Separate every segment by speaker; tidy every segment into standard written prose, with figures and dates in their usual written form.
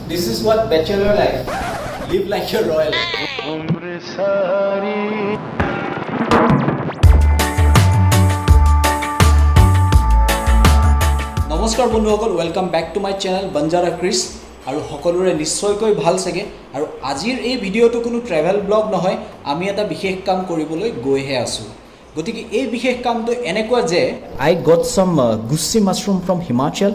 Speaker 1: This is what bachelor life. Live like a royal. নমস্কাৰ বন্ধুসকল, welcome back to my channel Banjara Krish. আৰু সকলোৰে নিশ্চয়কৈ ভাল চাগে। আৰু আজিৰ এই ভিডিঅ'টো কোনো ট্ৰেভেল ব্লগ নহয়, আমি এটা বিশেষ কাম কৰিবলৈ গৈহে আছোঁ। গতিকে এই বিশেষ কামটো এনেকুৱা যে আই গট সাম গুচি মাছৰুম ফ্ৰম হিমাচল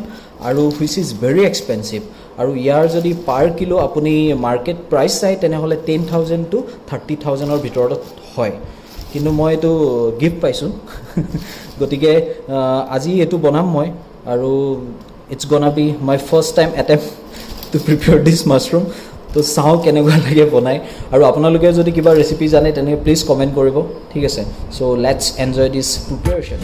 Speaker 1: আৰু হুইচ ইজ ভেৰি এক্সপেঞ্চিভ। আৰু ইয়াৰ যদি পাৰ কিলো আপুনি মাৰ্কেট প্ৰাইচ চাই তেনেহ'লে 10,000 to 30,000ৰ ভিতৰত হয়। কিন্তু মই এইটো গিফ্ট পাইছোঁ, গতিকে আজি এইটো বনাম মই। আৰু it's gonna be my first time attempt to prepare this mushroom. তো চাওঁ কেনেকুৱা লাগে বনাই। আৰু আপোনালোকে যদি কিবা ৰেচিপি জানে তেনেকৈ প্লিজ কমেণ্ট কৰিব, ঠিক আছে? চ' লেটছ এনজয় দিছ প্ৰিপেয়াৰেশ্যন।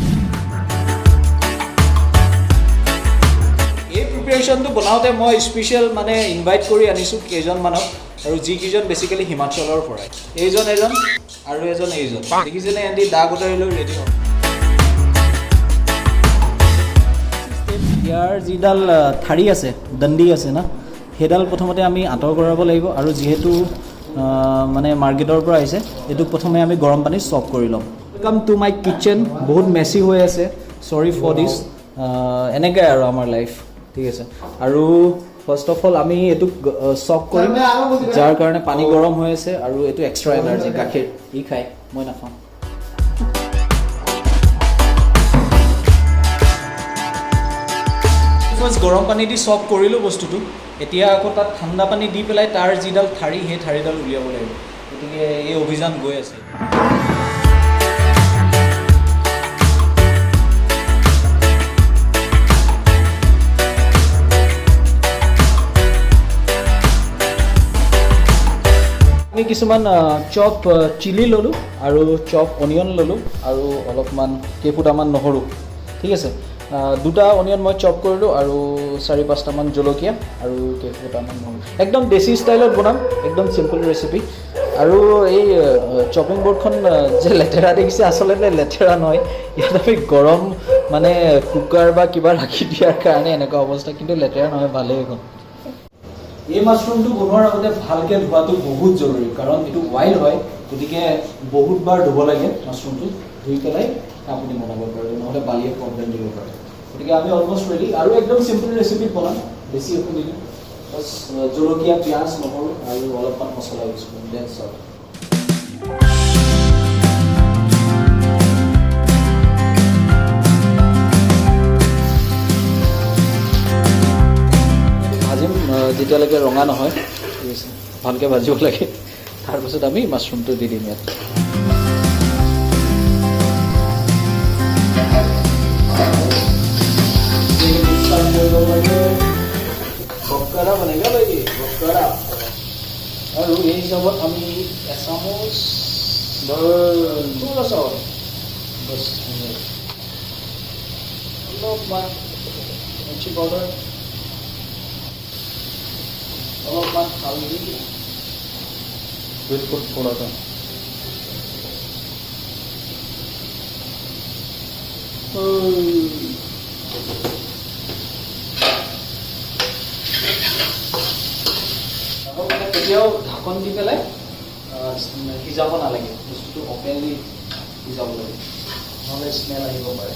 Speaker 1: এই প্ৰিপেয়াৰেশ্যনটো বনাওঁতে মই স্পেচিয়েল ইনভাইট কৰি আনিছোঁ কেইজনমানক, আৰু যিকেইজন বেচিকেলি হিমাচলৰ পৰাই। এজন আৰু এজন দেখিছেনে? এহেঁতি দা গোটাই লৈ ৰেডি হ'ল। ইয়াৰ যিডাল ঠাৰি আছে, দণ্ডি আছে না, সেইডাল প্ৰথমতে আমি আঁতৰ কৰাব লাগিব। আৰু যিহেতু মাৰ্কেটৰ পৰা আহিছে, এইটোক প্ৰথমে আমি গৰম পানীত চক কৰি ল'ম। Welcome to my kitchen. বহুত মেচি হৈ আছে, চৰি ফৰ দিছ। এনেকৈ আৰু আমাৰ লাইফ, ঠিক আছে? আৰু ফাৰ্ষ্ট অফ অল আমি এইটোক চক কৰিম, যাৰ কাৰণে পানী গৰম হৈ আছে। আৰু এইটো এক্সট্ৰা এনাৰ্জি, গাখীৰ ই খাই, মই নাখাওঁ। ফাৰ্ষ্ট গৰম পানী দি চক কৰিলোঁ বস্তুটো। এতিয়া আকৌ তাত ঠাণ্ডা পানী দি পেলাই তাৰ যিডাল ঠাৰি, সেই ঠাৰিডাল উলিয়াব লাগিব। গতিকে এই অভিযান গৈ আছে। আমি কিছুমান চপ চিলি ল'লোঁ, আৰু চপ অনিয়ন ল'লোঁ, আৰু অলপমান কেইফুটামান নহৰু, ঠিক আছে? দুটা অনিয়ন মই চপ কৰিলোঁ, আৰু 4-5টামান জলকীয়া, আৰু কেইফুটামান নহৰু। একদম দেশী ষ্টাইলত বনাম, একদম চিম্পল ৰেচিপি। আৰু এই চপিং বৰ্ডখন যে লেতেৰা দেখিছে, আচলতে লেতেৰা নহয়। ইয়াত আমি গৰম কুকাৰ বা কিবা ৰাখি দিয়াৰ কাৰণে এনেকুৱা অৱস্থা, কিন্তু লেতেৰা নহয়, ভালেই এখন। এই মাছৰুমটো বনোৱাৰ আগতে ভালকৈ ধোৱাটো বহুত জৰুৰী, কাৰণ এইটো ৱাইল্ড হয়। গতিকে বহুতবাৰ ধুব লাগে মাছৰুমটো, ধুই পেলাই আপুনি বনাব পাৰে, নহ'লে বালিয়ে প্ৰব্লেম দিব পাৰে। গতিকে আমি অলমষ্ট ৰেডি, আৰু একদম চিম্পল ৰেচিপিত বনাম, বেছি একো নিদিওঁ। বাছ জলকীয়া, পিঁয়াজ, নহৰু আৰু অলপমান মছলা ইউজ কৰিম, ডেটছ অল। ভাজিম যেতিয়ালৈকে ৰঙা নহয়, ঠিক আছে? ভালকৈ ভাজিব লাগে। তাৰপিছত আমি মাছৰুমটো দি দিম ইয়াত। বক্কাৰা বনাইগা লাগে, বক্কাৰা। আৰু এই হিচাপত আমি এচামুচ অলপমান মিৰ্চি পাউডাৰ, অলপমান হালধি, বিলকুল থোড়াটা, কেতিয়াও ঢাকন দি পেলাই সিজাব নালাগে। বস্তুটো অপেনলি সিজাব লাগে, নহ'লে স্মেল আহিব পাৰে।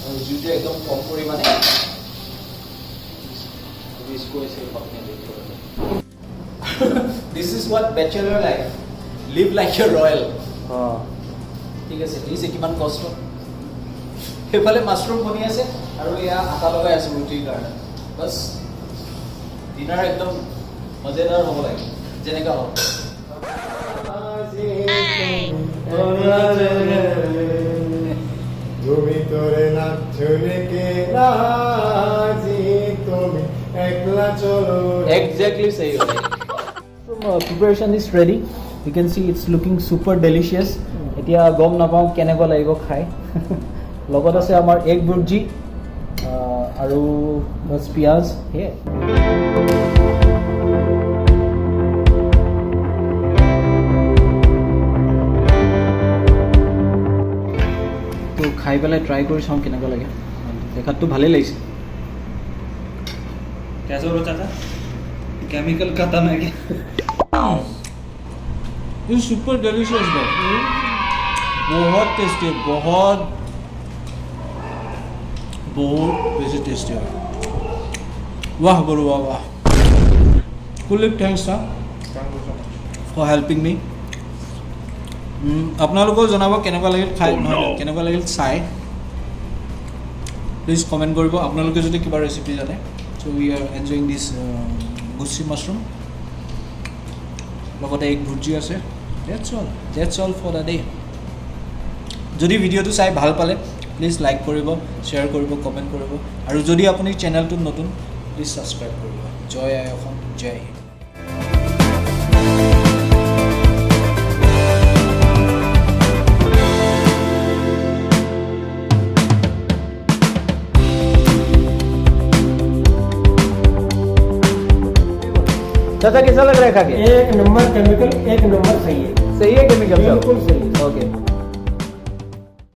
Speaker 1: আৰু জুইটো একদম কম পৰিমাণে ইউজ কৰিছে। This is what bachelor life, live like a royal. ঠিক আছে, দিছে কিমান কষ্ট। সেইফালে মাছৰুম বনি আছে, আৰু এয়া আটা লগাই আছে ৰুটিৰ কাৰণে। বাছ ডিনাৰ একদম মজেদাৰ হ'ব লাগে, যেনেকুৱা হওক। Exactly सही हो गया। Preparation is ready. You can see it's looking super delicious. এতিয়া গম নাপাওঁ কেনেকুৱা লাগিব খাই। লগত আছে আমাৰ এগ ভুৰ্জি, আৰু বাছ পিঁয়াজ, সেয়ে। তো খাই পেলাই ট্ৰাই কৰি চাওঁ কেনেকুৱা লাগে। দেখাততো ভালেই লাগিছে। कैसे हो चाचा?
Speaker 2: केमिकल खत्म है क्या?
Speaker 1: इज सुपर डिलीशियस ब्रो, बहुत टेस्टी है, बहुत बेसी टेस्टी है। वाह गुरु वाह वाह, fully thanks sir for helping me. আপোনালোকেও জনাব কেনেকুৱা লাগিল খাই, নহয় কেনেকুৱা লাগিল চাই, প্লিজ কমেণ্ট কৰিব আপোনালোকে যদি কিবা ৰেচিপি জানে। চ' উই আৰ এনজয়িং দিছ গুচি মাছৰুম, লগতে এক ভুজি আছে। That's all for the day. যদি ভিডিঅ'টো চাই ভাল পালে প্লিজ লাইক কৰিব, শ্বেয়াৰ কৰিব, কমেণ্ট কৰিব, আৰু যদি আপুনি চেনেলটোত নতুন প্লিজ ছাবস্ক্ৰাইব কৰিব। জয় আই অসম, জয় হিন্দ। चाचा कैसा लग रहा है खा के?
Speaker 3: एक नंबर केमिकल, एक नंबर सही है।
Speaker 1: सही है केमिकल,
Speaker 3: बिल्कुल सही है।
Speaker 1: ओके।